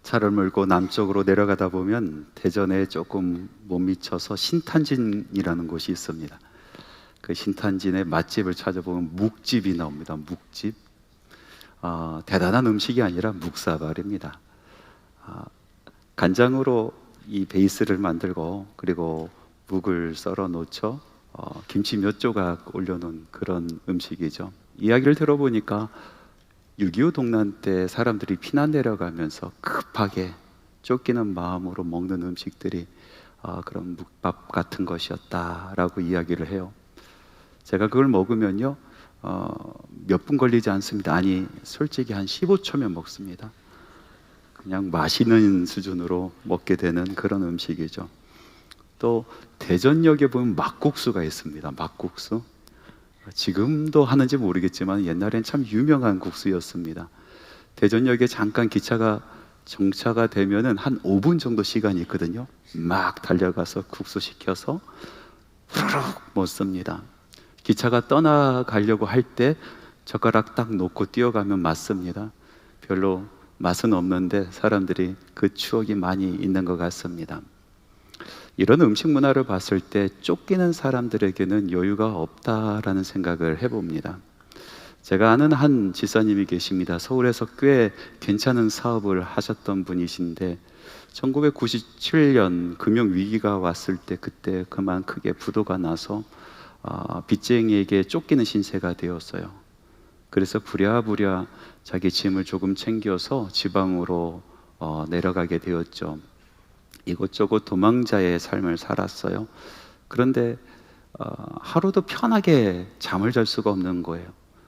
차를 몰고 남쪽으로 내려가다 보면 대전에 조금 못 미쳐서 신탄진이라는 곳이 있습니다. 그 신탄진의 맛집을 찾아보면 묵집이 나옵니다. 묵집. 대단한 음식이 아니라 묵사발입니다. 간장으로 이 베이스를 만들고 그리고 묵을 썰어 놓죠. 김치 몇 조각 올려놓은 그런 음식이죠. 이야기를 들어보니까 6.25 동란 때 사람들이 피난 내려가면서 급하게 쫓기는 마음으로 먹는 음식들이 그런 묵밥 같은 것이었다라고 이야기를 해요. 제가 그걸 먹으면요 몇 분 걸리지 않습니다. 아니 솔직히 한 15초면 먹습니다. 그냥 마시는 수준으로 먹게 되는 그런 음식이죠. 또 대전역에 보면 막국수가 있습니다. 막국수. 지금도 하는지 모르겠지만 옛날엔 참 유명한 국수였습니다. 대전역에 잠깐 기차가 정차가 되면은 한 5분 정도 시간이 있거든요. 막 달려가서 국수 시켜서 후루룩 먹습니다. 기차가 떠나가려고 할 때 젓가락 딱 놓고 뛰어가면 맞습니다. 별로 맛은 없는데 사람들이 그 추억이 많이 있는 것 같습니다. 이런 음식 문화를 봤을 때 쫓기는 사람들에게는 여유가 없다라는 생각을 해봅니다. 제가 아는 한 지사님이 계십니다. 서울에서 꽤 괜찮은 사업을 하셨던 분이신데 1997년 금융위기가 왔을 때 그때 그만 크게 부도가 나서 빚쟁이에게 쫓기는 신세가 되었어요. 그래서 부랴부랴 자기 짐을 조금 챙겨서 지방으로 내려가게 되었죠. 이곳저곳 도망자의 삶을 살았어요. 그런데 하루도 편하게 잠을 잘 수가 없는 거예요.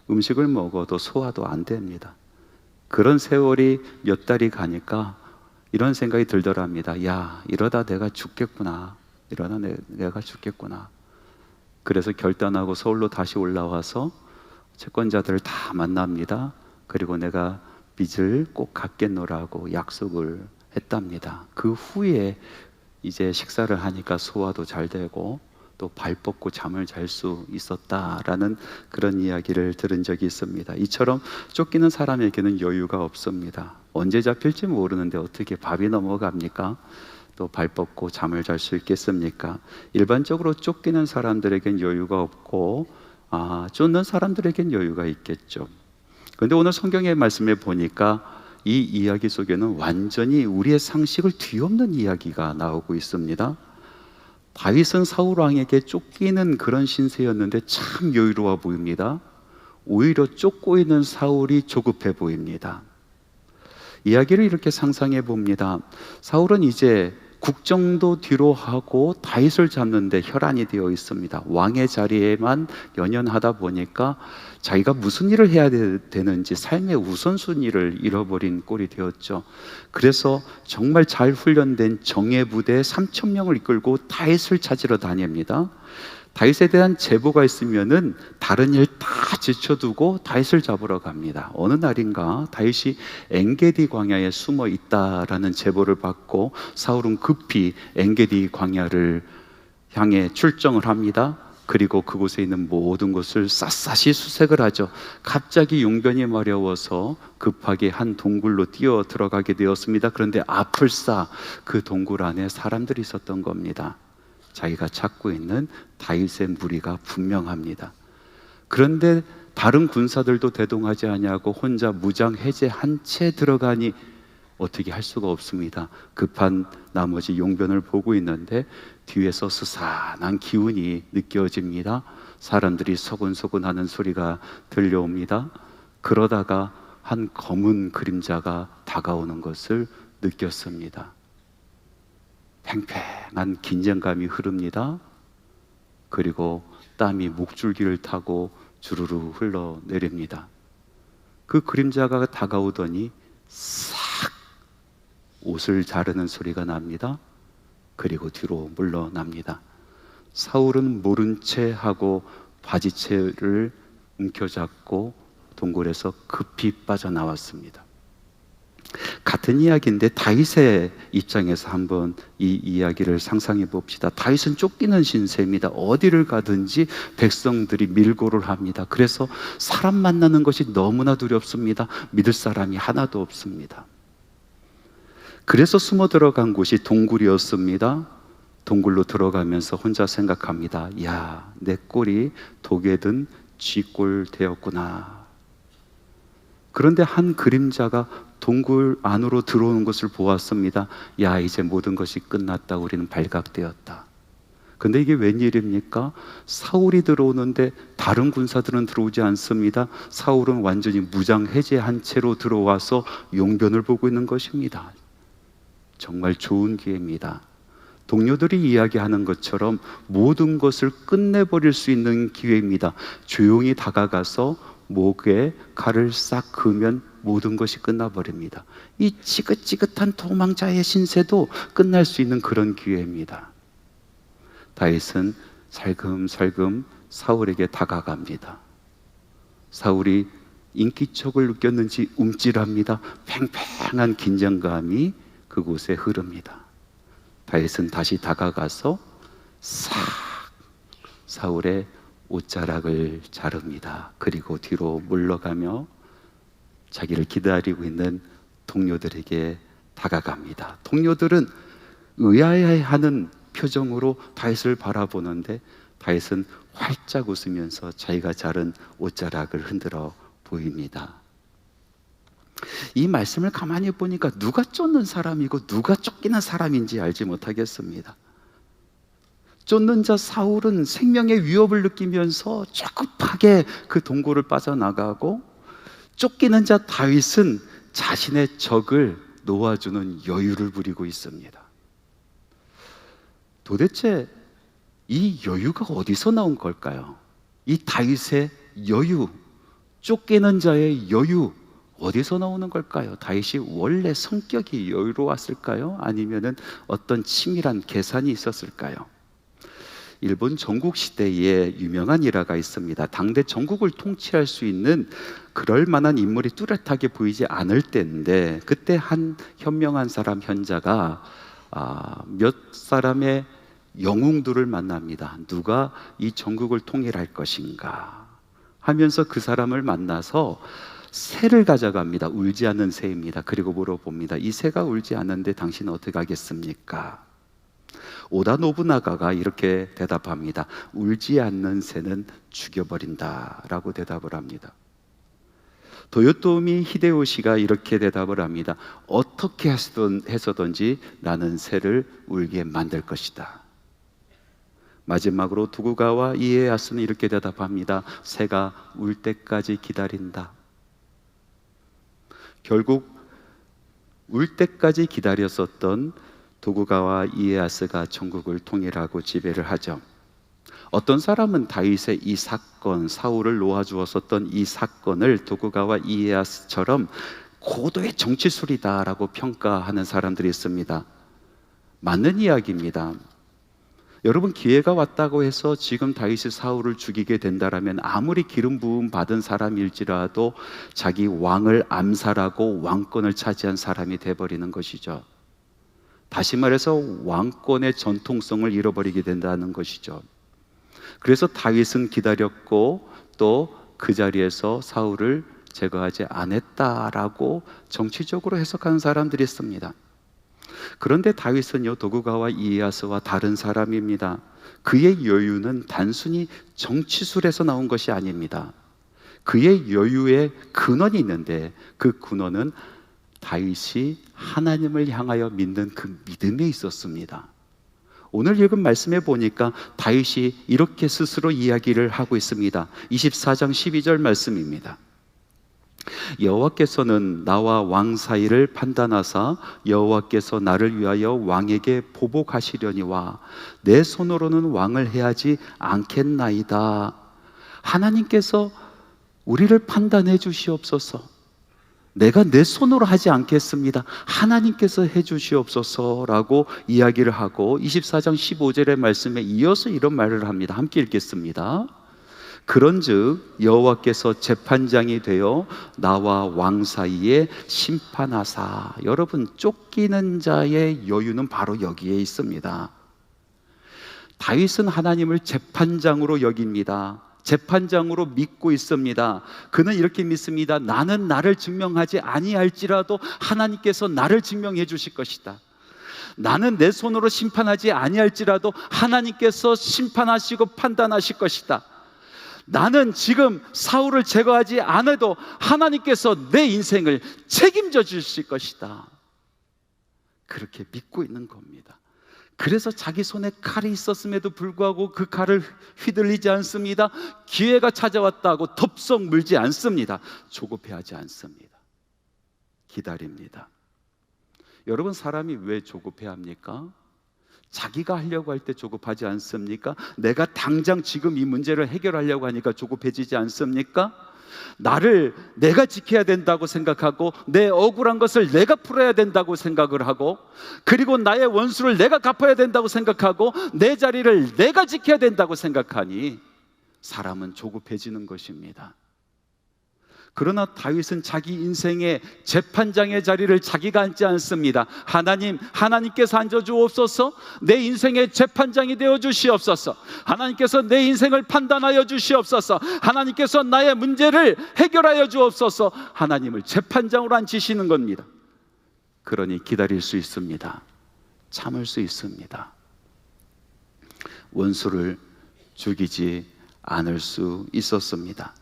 음식을 먹어도 소화도 안 됩니다. 그런 세월이 몇 달이 가니까 이런 생각이 들더랍니다. 야, 이러다 내가 죽겠구나. 이러다 내가 죽겠구나. 그래서 결단하고 서울로 다시 올라와서 채권자들을 다 만납니다. 그리고 내가 빚을 꼭 갚겠노라고 약속을 했답니다. 그 후에 이제 식사를 하니까 소화도 잘 되고 또 발 뻗고 잠을 잘 수 있었다라는 그런 이야기를 들은 적이 있습니다. 이처럼 쫓기는 사람에게는 여유가 없습니다. 언제 잡힐지 모르는데 어떻게 밥이 넘어갑니까? 또 발 뻗고 잠을 잘 수 있겠습니까? 일반적으로 쫓기는 사람들에겐 여유가 없고 쫓는 사람들에겐 여유가 있겠죠. 그런데 오늘 성경의 말씀에 보니까 이 이야기 속에는 완전히 우리의 상식을 뒤엎는 이야기가 나오고 있습니다. 다윗은 사울 왕에게 쫓기는 그런 신세였는데 참 여유로워 보입니다. 오히려 쫓고 있는 사울이 조급해 보입니다. 이야기를 이렇게 상상해 봅니다. 사울은 이제 국정도 뒤로 하고 다윗을 잡는데 혈안이 되어 있습니다. 왕의 자리에만 연연하다 보니까 자기가 무슨 일을 해야 되는지 삶의 우선순위를 잃어버린 꼴이 되었죠. 그래서 정말 잘 훈련된 정예부대 3,000명을 이끌고 다윗을 찾으러 다닙니다. 다윗에 대한 제보가 있으면은 다른 일 다 제쳐두고 다윗을 잡으러 갑니다. 어느 날인가 다윗이 엔게디 광야에 숨어 있다라는 제보를 받고 사울은 급히 엔게디 광야를 향해 출정을 합니다. 그리고 그곳에 있는 모든 것을 샅샅이 수색을 하죠. 갑자기 용변이 마려워서 급하게 한 동굴로 뛰어 들어가게 되었습니다. 그런데 아플싸 그 동굴 안에 사람들이 있었던 겁니다. 자기가 찾고 있는 다윗의 무리가 분명합니다. 그런데 다른 군사들도 대동하지 아니하고 혼자 무장 해제한 채 들어가니 어떻게 할 수가 없습니다. 급한 나머지 용변을 보고 있는데 뒤에서 스산한 기운이 느껴집니다. 사람들이 소근소근 하는 소리가 들려옵니다. 그러다가 한 검은 그림자가 다가오는 것을 느꼈습니다. 팽팽한 긴장감이 흐릅니다. 그리고 땀이 목줄기를 타고 주르르 흘러내립니다. 그 그림자가 다가오더니 싹 옷을 자르는 소리가 납니다. 그리고 뒤로 물러납니다. 사울은 모른 채 하고 바지채를 움켜잡고 동굴에서 급히 빠져나왔습니다. 같은 이야기인데 다윗의 입장에서 한번 이 이야기를 상상해 봅시다. 다윗은 쫓기는 신세입니다. 어디를 가든지 백성들이 밀고를 합니다. 그래서 사람 만나는 것이 너무나 두렵습니다. 믿을 사람이 하나도 없습니다. 그래서 숨어 들어간 곳이 동굴이었습니다. 동굴로 들어가면서 혼자 생각합니다. 야, 내 꼴이 독에 든 쥐꼴 되었구나. 그런데 한 그림자가 동굴 안으로 들어오는 것을 보았습니다. 야, 이제 모든 것이 끝났다. 우리는 발각되었다. 근데 이게 웬일입니까? 사울이 들어오는데 다른 군사들은 들어오지 않습니다. 사울은 완전히 무장 해제한 채로 들어와서 용변을 보고 있는 것입니다. 정말 좋은 기회입니다. 동료들이 이야기하는 것처럼 모든 것을 끝내버릴 수 있는 기회입니다. 조용히 다가가서 목에 칼을 싹 그으면 모든 것이 끝나버립니다. 이 지긋지긋한 도망자의 신세도 끝날 수 있는 그런 기회입니다. 다윗은 살금살금 사울에게 다가갑니다. 사울이 인기척을 느꼈는지 움찔합니다. 팽팽한 긴장감이 그곳에 흐릅니다. 다윗은 다시 다가가서 싹 사울의 옷자락을 자릅니다. 그리고 뒤로 물러가며 자기를 기다리고 있는 동료들에게 다가갑니다. 동료들은 의아해하는 표정으로 다윗을 바라보는데 다윗은 활짝 웃으면서 자기가 자른 옷자락을 흔들어 보입니다. 이 말씀을 가만히 보니까 누가 쫓는 사람이고 누가 쫓기는 사람인지 알지 못하겠습니다. 쫓는 자 사울은 생명의 위협을 느끼면서 조급하게 그 동굴을 빠져나가고, 쫓기는 자 다윗은 자신의 적을 놓아주는 여유를 부리고 있습니다. 도대체 이 여유가 어디서 나온 걸까요? 이 다윗의 여유, 쫓기는 자의 여유, 어디서 나오는 걸까요? 다윗이 원래 성격이 여유로웠을까요? 아니면은 어떤 치밀한 계산이 있었을까요? 일본 전국시대에 유명한 일화가 있습니다. 당대 전국을 통치할 수 있는 그럴 만한 인물이 뚜렷하게 보이지 않을 때인데, 그때 한 현명한 사람 현자가 몇 사람의 영웅들을 만납니다. 누가 이 전국을 통일할 것인가 하면서 그 사람을 만나서 새를 가져갑니다. 울지 않는 새입니다. 그리고 물어봅니다. 이 새가 울지 않는데 당신은 어떻게 하겠습니까? 오다 노부나가가 이렇게 대답합니다. 울지 않는 새는 죽여버린다 라고 대답을 합니다. 도요토미 히데요시가 이렇게 대답을 합니다. 어떻게 해서든지 나는 새를 울게 만들 것이다. 마지막으로 도쿠가와 이에야스는 이렇게 대답합니다. 새가 울 때까지 기다린다. 결국 울 때까지 기다렸었던 도쿠가와 이에야스가 전국을 통일하고 지배를 하죠. 어떤 사람은 다윗의 이 사건, 사울을 놓아주었었던 이 사건을 도쿠가와 이에야스처럼 고도의 정치술이다라고 평가하는 사람들이 있습니다. 맞는 이야기입니다. 여러분, 기회가 왔다고 해서 지금 다윗이 사울을 죽이게 된다라면 아무리 기름 부음 받은 사람일지라도 자기 왕을 암살하고 왕권을 차지한 사람이 돼버리는 것이죠. 다시 말해서 왕권의 전통성을 잃어버리게 된다는 것이죠. 그래서 다윗은 기다렸고 또 그 자리에서 사울을 제거하지 않았다라고 정치적으로 해석하는 사람들이 있습니다. 그런데 다윗은요, 도쿠가와 이에야스와 다른 사람입니다. 그의 여유는 단순히 정치술에서 나온 것이 아닙니다. 그의 여유에 근원이 있는데 그 근원은 다윗이 하나님을 향하여 믿는 그 믿음에 있었습니다. 오늘 읽은 말씀에 보니까 다윗이 이렇게 스스로 이야기를 하고 있습니다. 24장 12절 말씀입니다. 여호와께서는 나와 왕 사이를 판단하사 여호와께서 나를 위하여 왕에게 보복하시려니와 내 손으로는 왕을 해하지 않겠나이다. 하나님께서 우리를 판단해 주시옵소서. 내가 내 손으로 하지 않겠습니다. 하나님께서 해 주시옵소서라고 이야기를 하고 24장 15절의 말씀에 이어서 이런 말을 합니다. 함께 읽겠습니다. 그런즉 여호와께서 재판장이 되어 나와 왕 사이에 심판하사. 여러분, 쫓기는 자의 여유는 바로 여기에 있습니다. 다윗은 하나님을 재판장으로 여깁니다. 재판장으로 믿고 있습니다. 그는 이렇게 믿습니다. 나는 나를 증명하지 아니할지라도 하나님께서 나를 증명해 주실 것이다. 나는 내 손으로 심판하지 아니할지라도 하나님께서 심판하시고 판단하실 것이다. 나는 지금 사울을 제거하지 않아도 하나님께서 내 인생을 책임져 주실 것이다. 그렇게 믿고 있는 겁니다. 그래서 자기 손에 칼이 있었음에도 불구하고 그 칼을 휘둘리지 않습니다. 기회가 찾아왔다고 덥석 물지 않습니다. 조급해하지 않습니다. 기다립니다. 여러분, 사람이 왜 조급해합니까? 자기가 하려고 할 때 조급하지 않습니까? 내가 당장 지금 이 문제를 해결하려고 하니까 조급해지지 않습니까? 내가 지켜야 된다고 생각하고 내 억울한 것을 내가 풀어야 된다고 생각을 하고, 그리고 나의 원수를 내가 갚아야 된다고 생각하고 내 자리를 내가 지켜야 된다고 생각하니 사람은 조급해지는 것입니다. 그러나 다윗은 자기 인생의 재판장의 자리를 자기가 앉지 않습니다. 하나님께서 앉아주옵소서. 내 인생의 재판장이 되어 주시옵소서. 하나님께서 내 인생을 판단하여 주시옵소서. 하나님께서 나의 문제를 해결하여 주옵소서. 하나님을 재판장으로 앉히시는 겁니다. 그러니 기다릴 수 있습니다. 참을 수 있습니다. 원수를 죽이지 않을 수 있었습니다.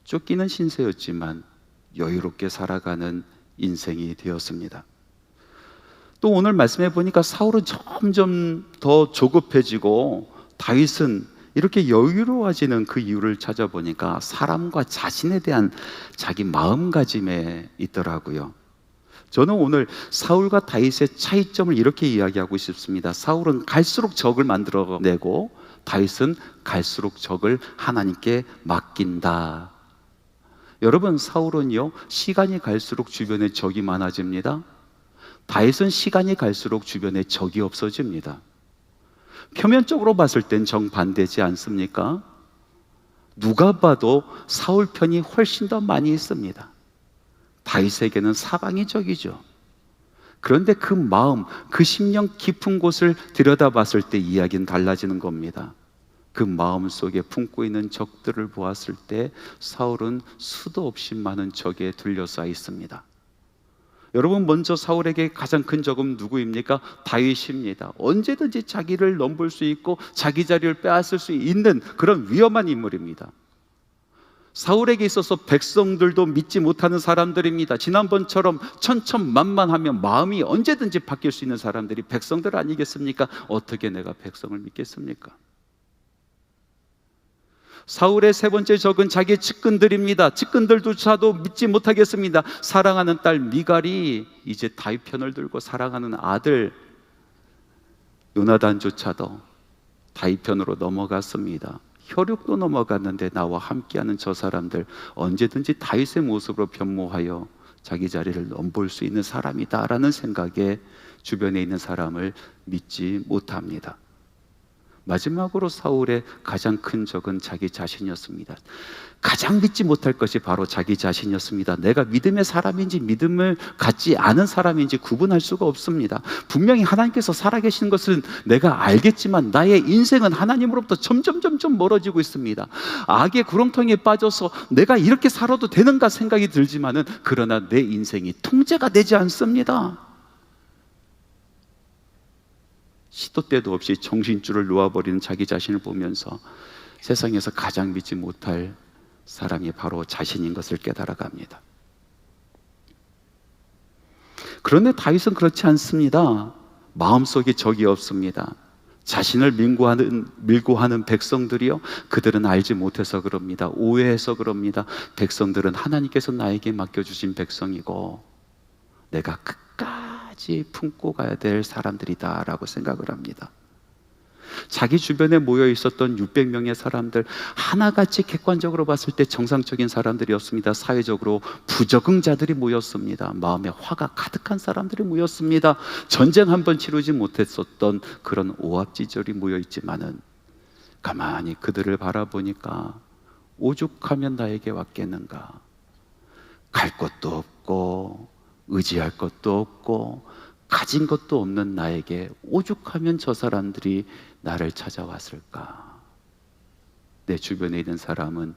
쫓기는 신세였지만 여유롭게 살아가는 인생이 되었습니다. 또 오늘 말씀해 보니까 사울은 점점 더 조급해지고 다윗은 이렇게 여유로워지는 그 이유를 찾아보니까 사람과 자신에 대한 자기 마음가짐에 있더라고요. 저는 오늘 사울과 다윗의 차이점을 이렇게 이야기하고 싶습니다. 사울은 갈수록 적을 만들어내고 다윗은 갈수록 적을 하나님께 맡긴다. 여러분, 사울은요, 시간이 갈수록 주변에 적이 많아집니다. 다윗은 시간이 갈수록 주변에 적이 없어집니다. 표면적으로 봤을 땐 정반대지 않습니까? 누가 봐도 사울 편이 훨씬 더 많이 있습니다. 다윗에게는 사방이 적이죠. 그런데 그 마음, 그 심령 깊은 곳을 들여다봤을 때 이야기는 달라지는 겁니다. 그 마음 속에 품고 있는 적들을 보았을 때 사울은 수도 없이 많은 적에 둘러싸여 있습니다. 여러분, 먼저 사울에게 가장 큰 적은 누구입니까? 다윗입니다. 언제든지 자기를 넘볼 수 있고 자기 자리를 빼앗을 수 있는 그런 위험한 인물입니다. 사울에게 있어서 백성들도 믿지 못하는 사람들입니다. 지난번처럼 천천만만하면 마음이 언제든지 바뀔 수 있는 사람들이 백성들 아니겠습니까? 어떻게 내가 백성을 믿겠습니까? 사울의 세 번째 적은 자기의 측근들입니다. 측근들조차도 믿지 못하겠습니다. 사랑하는 딸 미갈이 이제 다윗 편을 들고 사랑하는 아들 요나단조차도 다윗 편으로 넘어갔습니다. 혈육도 넘어갔는데 나와 함께하는 저 사람들 언제든지 다윗의 모습으로 변모하여 자기 자리를 넘볼 수 있는 사람이다라는 생각에 주변에 있는 사람을 믿지 못합니다. 마지막으로 사울의 가장 큰 적은 자기 자신이었습니다. 가장 믿지 못할 것이 바로 자기 자신이었습니다. 내가 믿음의 사람인지 믿음을 갖지 않은 사람인지 구분할 수가 없습니다. 분명히 하나님께서 살아계신 것은 내가 알겠지만 나의 인생은 하나님으로부터 점점 멀어지고 있습니다. 악의 구렁텅이에 빠져서 내가 이렇게 살아도 되는가 생각이 들지만은 그러나 내 인생이 통제가 되지 않습니다. 시도 때도 없이 정신줄을 놓아버리는 자기 자신을 보면서 세상에서 가장 믿지 못할 사람이 바로 자신인 것을 깨달아갑니다. 그런데 다윗은 그렇지 않습니다. 마음속에 적이 없습니다. 자신을 밀고 하는 백성들이요, 그들은 알지 못해서 그럽니다. 오해해서 그럽니다. 백성들은 하나님께서 나에게 맡겨주신 백성이고 내가 끝까지 품고 가야 될 사람들이다 라고 생각을 합니다. 자기 주변에 모여 있었던 600명의 사람들 하나같이 객관적으로 봤을 때 정상적인 사람들이었습니다. 사회적으로 부적응자들이 모였습니다. 마음에 화가 가득한 사람들이 모였습니다. 전쟁 한 번 치르지 못했었던 그런 오합지졸이 모여있지만은 가만히 그들을 바라보니까 오죽하면 나에게 왔겠는가. 갈 곳도 없고 의지할 것도 없고 가진 것도 없는 나에게 오죽하면 저 사람들이 나를 찾아왔을까. 내 주변에 있는 사람은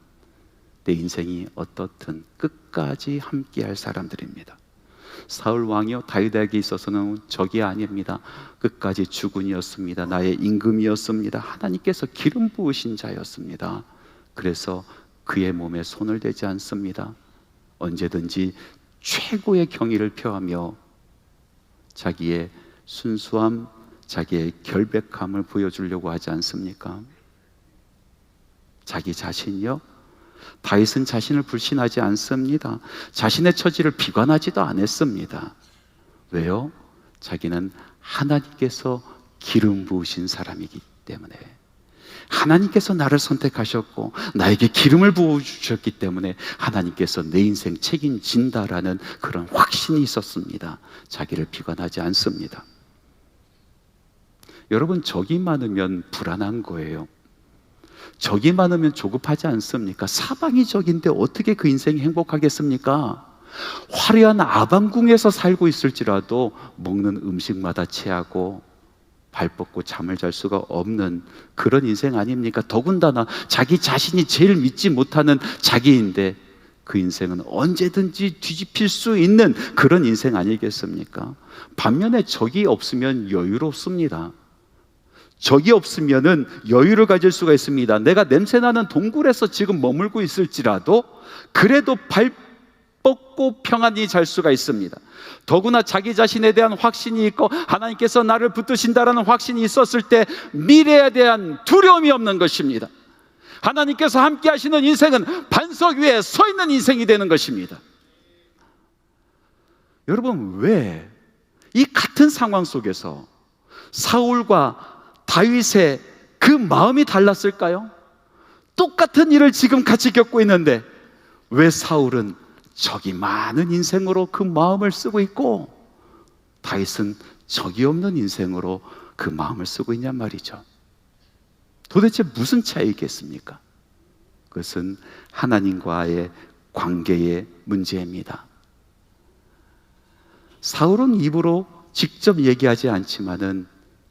내 인생이 어떻든 끝까지 함께할 사람들입니다. 사울 왕이요, 다윗에게 있어서는 적이 아닙니다. 끝까지 주군이었습니다. 나의 임금이었습니다. 하나님께서 기름 부으신 자였습니다. 그래서 그의 몸에 손을 대지 않습니다. 언제든지 최고의 경의를 표하며 자기의 순수함, 자기의 결백함을 보여주려고 하지 않습니까? 자기 자신이요, 다윗은 자신을 불신하지 않습니다. 자신의 처지를 비관하지도 않았습니다. 왜요? 자기는 하나님께서 기름 부으신 사람이기 때문에, 하나님께서 나를 선택하셨고 나에게 기름을 부어주셨기 때문에 하나님께서 내 인생 책임진다라는 그런 확신이 있었습니다. 자기를 비관하지 않습니다. 여러분, 적이 많으면 불안한 거예요. 적이 많으면 조급하지 않습니까? 사방이 적인데 어떻게 그 인생이 행복하겠습니까? 화려한 아방궁에서 살고 있을지라도 먹는 음식마다 체하고 발 뻗고 잠을 잘 수가 없는 그런 인생 아닙니까? 더군다나 자기 자신이 제일 믿지 못하는 자기인데 그 인생은 언제든지 뒤집힐 수 있는 그런 인생 아니겠습니까? 반면에 적이 없으면 여유롭습니다. 적이 없으면은 여유를 가질 수가 있습니다. 내가 냄새나는 동굴에서 지금 머물고 있을지라도 그래도 발 뻗고 평안히 잘 수가 있습니다. 더구나 자기 자신에 대한 확신이 있고 하나님께서 나를 붙드신다라는 확신이 있었을 때 미래에 대한 두려움이 없는 것입니다. 하나님께서 함께 하시는 인생은 반석 위에 서 있는 인생이 되는 것입니다. 여러분, 왜 이 같은 상황 속에서 사울과 다윗의 그 마음이 달랐을까요? 똑같은 일을 지금 같이 겪고 있는데 왜 사울은 적이 많은 인생으로 그 마음을 쓰고 있고 다윗은 적이 없는 인생으로 그 마음을 쓰고 있냔 말이죠. 도대체 무슨 차이겠습니까? 그것은 하나님과의 관계의 문제입니다. 사울은 입으로 직접 얘기하지 않지만은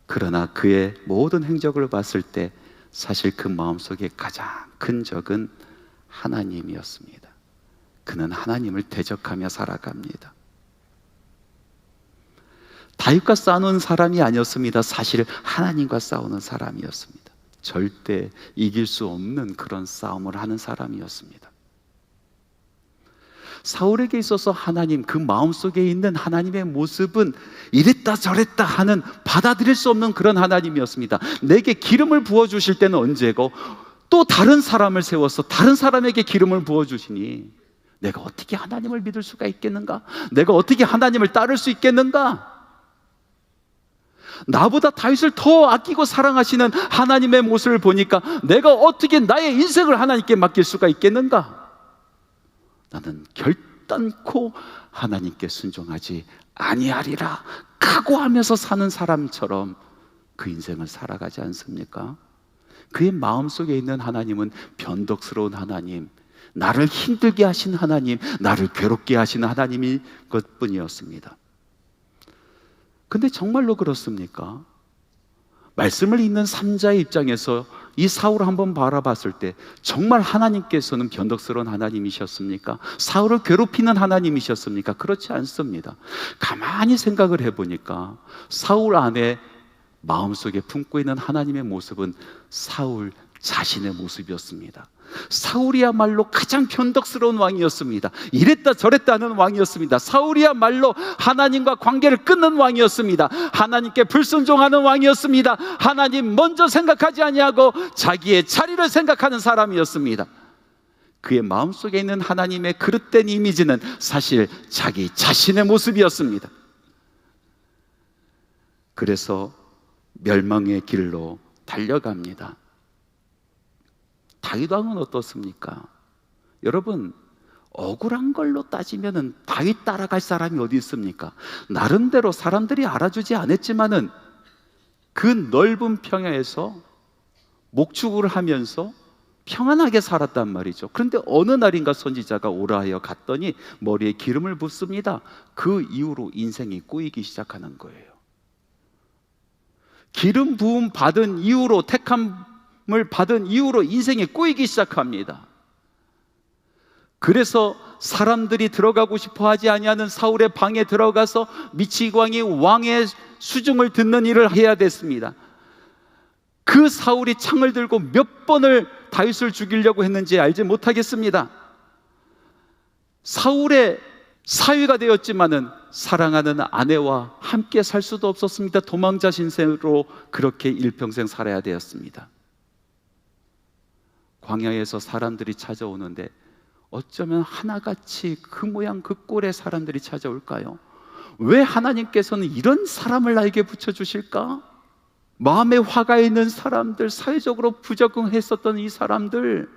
그러나 그의 모든 행적을 봤을 때 사실 그 마음속에 가장 큰 적은 하나님이었습니다. 그는 하나님을 대적하며 살아갑니다. 다윗과 싸우는 사람이 아니었습니다. 사실 하나님과 싸우는 사람이었습니다. 절대 이길 수 없는 그런 싸움을 하는 사람이었습니다. 사울에게 있어서 하나님, 그 마음속에 있는 하나님의 모습은 이랬다 저랬다 하는 받아들일 수 없는 그런 하나님이었습니다. 내게 기름을 부어주실 때는 언제고 또 다른 사람을 세워서 다른 사람에게 기름을 부어주시니 내가 어떻게 하나님을 믿을 수가 있겠는가? 내가 어떻게 하나님을 따를 수 있겠는가? 나보다 다윗을 더 아끼고 사랑하시는 하나님의 모습을 보니까 내가 어떻게 나의 인생을 하나님께 맡길 수가 있겠는가? 나는 결단코 하나님께 순종하지 아니하리라 각오하면서 사는 사람처럼 그 인생을 살아가지 않습니까? 그의 마음속에 있는 하나님은 변덕스러운 하나님, 나를 힘들게 하신 하나님, 나를 괴롭게 하시는 하나님인 것뿐이었습니다. 근데 정말로 그렇습니까? 말씀을 읽는 삼자의 입장에서 이 사울을 한번 바라봤을 때 정말 하나님께서는 변덕스러운 하나님이셨습니까? 사울을 괴롭히는 하나님이셨습니까? 그렇지 않습니다. 가만히 생각을 해보니까 사울 안에 마음속에 품고 있는 하나님의 모습은 사울 자신의 모습이었습니다. 사울이야말로 가장 변덕스러운 왕이었습니다. 이랬다 저랬다 하는 왕이었습니다. 사울이야말로 하나님과 관계를 끊는 왕이었습니다. 하나님께 불순종하는 왕이었습니다. 하나님 먼저 생각하지 아니하고 자기의 자리를 생각하는 사람이었습니다. 그의 마음속에 있는 하나님의 그릇된 이미지는 사실 자기 자신의 모습이었습니다. 그래서 멸망의 길로 달려갑니다. 다윗 왕은 어떻습니까? 여러분, 억울한 걸로 따지면은 다윗 따라갈 사람이 어디 있습니까? 나름대로 사람들이 알아주지 않았지만은 그 넓은 평야에서 목축을 하면서 평안하게 살았단 말이죠. 그런데 어느 날인가 선지자가 오라 하여 갔더니 머리에 기름을 붓습니다. 그 이후로 인생이 꼬이기 시작하는 거예요. 기름 부음 받은 이후로 택함 받은 이후로 인생이 꼬이기 시작합니다. 그래서 사람들이 들어가고 싶어 하지 아니하는 사울의 방에 들어가서 미치광이 왕의 수중을 듣는 일을 해야 됐습니다. 그 사울이 창을 들고 몇 번을 다윗을 죽이려고 했는지 알지 못하겠습니다. 사울의 사위가 되었지만은 사랑하는 아내와 함께 살 수도 없었습니다. 도망자 신세로 그렇게 일평생 살아야 되었습니다. 광야에서 사람들이 찾아오는데 어쩌면 하나같이 그 모양 그 꼴의 사람들이 찾아올까요? 왜 하나님께서는 이런 사람을 나에게 붙여주실까? 마음에 화가 있는 사람들, 사회적으로 부적응했었던 이 사람들,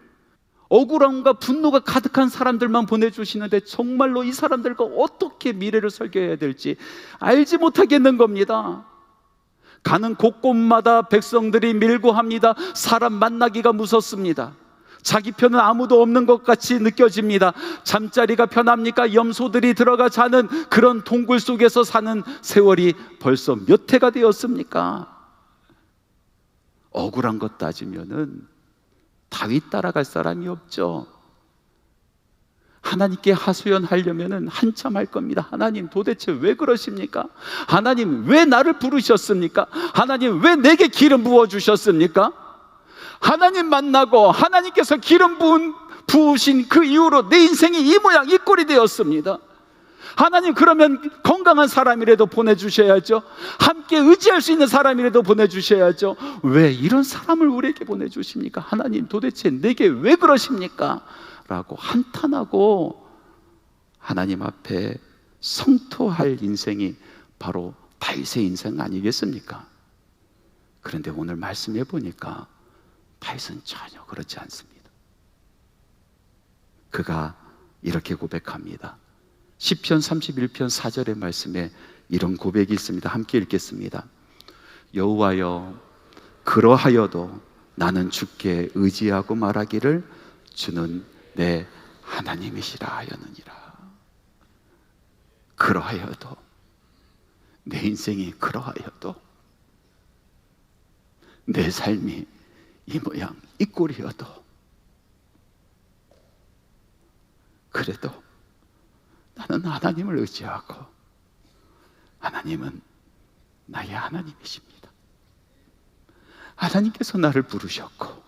억울함과 분노가 가득한 사람들만 보내주시는데 정말로 이 사람들과 어떻게 미래를 설계해야 될지 알지 못하겠는 겁니다. 가는 곳곳마다 백성들이 밀고 합니다. 사람 만나기가 무섭습니다. 자기 편은 아무도 없는 것 같이 느껴집니다. 잠자리가 편합니까? 염소들이 들어가 자는 그런 동굴 속에서 사는 세월이 벌써 몇 해가 되었습니까? 억울한 것 따지면은 다윗 따라갈 사람이 없죠. 하나님께 하소연하려면은 한참 할 겁니다. 하나님 도대체 왜 그러십니까? 하나님 왜 나를 부르셨습니까? 하나님 왜 내게 기름 부어주셨습니까? 하나님 만나고 하나님께서 기름 부으신 그 이후로 내 인생이 이 모양 이 꼴이 되었습니다. 하나님 그러면 건강한 사람이라도 보내주셔야죠. 함께 의지할 수 있는 사람이라도 보내주셔야죠. 왜 이런 사람을 우리에게 보내주십니까? 하나님 도대체 내게 왜 그러십니까? 라고 한탄하고 하나님 앞에 성토할 인생이 바로 다윗의 인생 아니겠습니까? 그런데 오늘 말씀해 보니까 다윗은 전혀 그렇지 않습니다. 그가 이렇게 고백합니다. 시편 31편 4절의 말씀에 이런 고백이 있습니다. 함께 읽겠습니다. 여호와여 그러하여도 나는 주께 의지하고 말하기를 주는 내 하나님이시라 하였느니라. 그러하여도 내 인생이 그러하여도 내 삶이 이 모양 이 꼴이어도 그래도 나는 하나님을 의지하고 하나님은 나의 하나님이십니다. 하나님께서 나를 부르셨고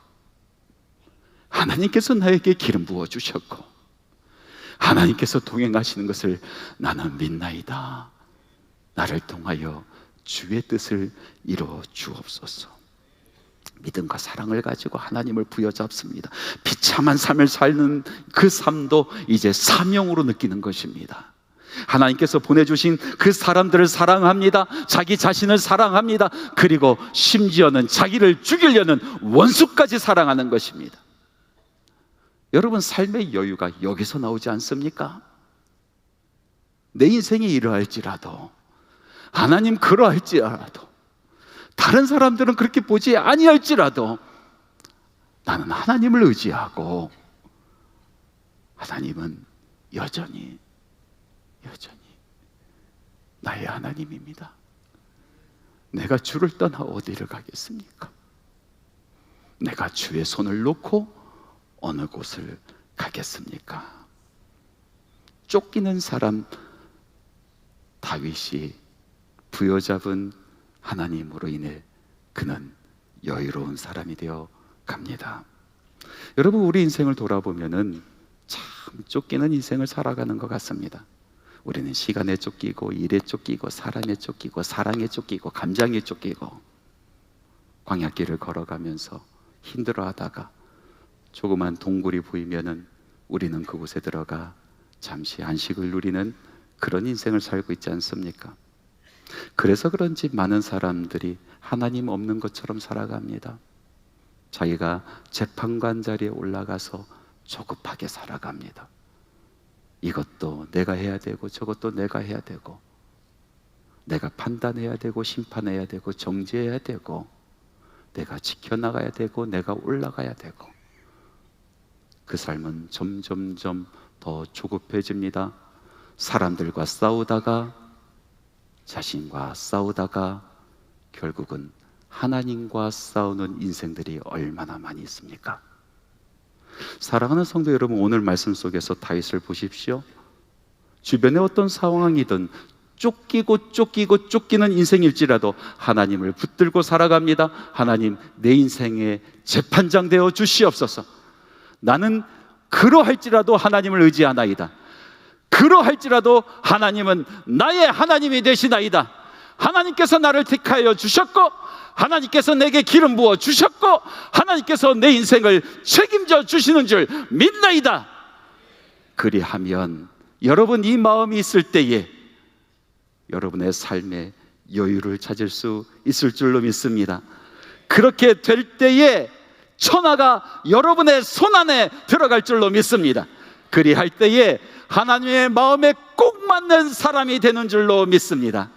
하나님께서 나에게 기름 부어주셨고 하나님께서 동행하시는 것을 나는 믿나이다. 나를 통하여 주의 뜻을 이루어 주옵소서. 믿음과 사랑을 가지고 하나님을 부여잡습니다. 비참한 삶을 사는 그 삶도 이제 사명으로 느끼는 것입니다. 하나님께서 보내주신 그 사람들을 사랑합니다. 자기 자신을 사랑합니다. 그리고 심지어는 자기를 죽이려는 원수까지 사랑하는 것입니다. 여러분 삶의 여유가 여기서 나오지 않습니까? 내 인생이 이러할지라도 하나님 그러할지라도 다른 사람들은 그렇게 보지 아니할지라도 나는 하나님을 의지하고 하나님은 여전히 나의 하나님입니다. 내가 주를 떠나 어디를 가겠습니까? 내가 주의 손을 놓고 어느 곳을 가겠습니까? 쫓기는 사람 다윗이 부여잡은 하나님으로 인해 그는 여유로운 사람이 되어 갑니다. 여러분 우리 인생을 돌아보면은 참 쫓기는 인생을 살아가는 것 같습니다. 우리는 시간에 쫓기고 일에 쫓기고 사람에 쫓기고 사랑에 쫓기고 감정에 쫓기고 광야길을 걸어가면서 힘들어하다가 조그만 동굴이 보이면은 우리는 그곳에 들어가 잠시 안식을 누리는 그런 인생을 살고 있지 않습니까? 그래서 그런지 많은 사람들이 하나님 없는 것처럼 살아갑니다. 자기가 재판관 자리에 올라가서 조급하게 살아갑니다. 이것도 내가 해야 되고 저것도 내가 해야 되고 내가 판단해야 되고 심판해야 되고 정죄해야 되고 내가 지켜나가야 되고 내가 올라가야 되고 그 삶은 점점점 더 조급해집니다. 사람들과 싸우다가 자신과 싸우다가 결국은 하나님과 싸우는 인생들이 얼마나 많이 있습니까? 사랑하는 성도 여러분, 오늘 말씀 속에서 다윗을 보십시오. 주변에 어떤 상황이든 쫓기는 인생일지라도 하나님을 붙들고 살아갑니다. 하나님, 내 인생의 재판장 되어 주시옵소서. 나는 그러할지라도 하나님을 의지하나이다. 그러할지라도 하나님은 나의 하나님이 되시나이다. 하나님께서 나를 택하여 주셨고, 하나님께서 내게 기름 부어 주셨고, 하나님께서 내 인생을 책임져 주시는 줄 믿나이다. 그리하면 여러분 이 마음이 있을 때에 여러분의 삶에 여유를 찾을 수 있을 줄로 믿습니다. 그렇게 될 때에 천하가 여러분의 손안에 들어갈 줄로 믿습니다. 그리할 때에 하나님의 마음에 꼭 맞는 사람이 되는 줄로 믿습니다.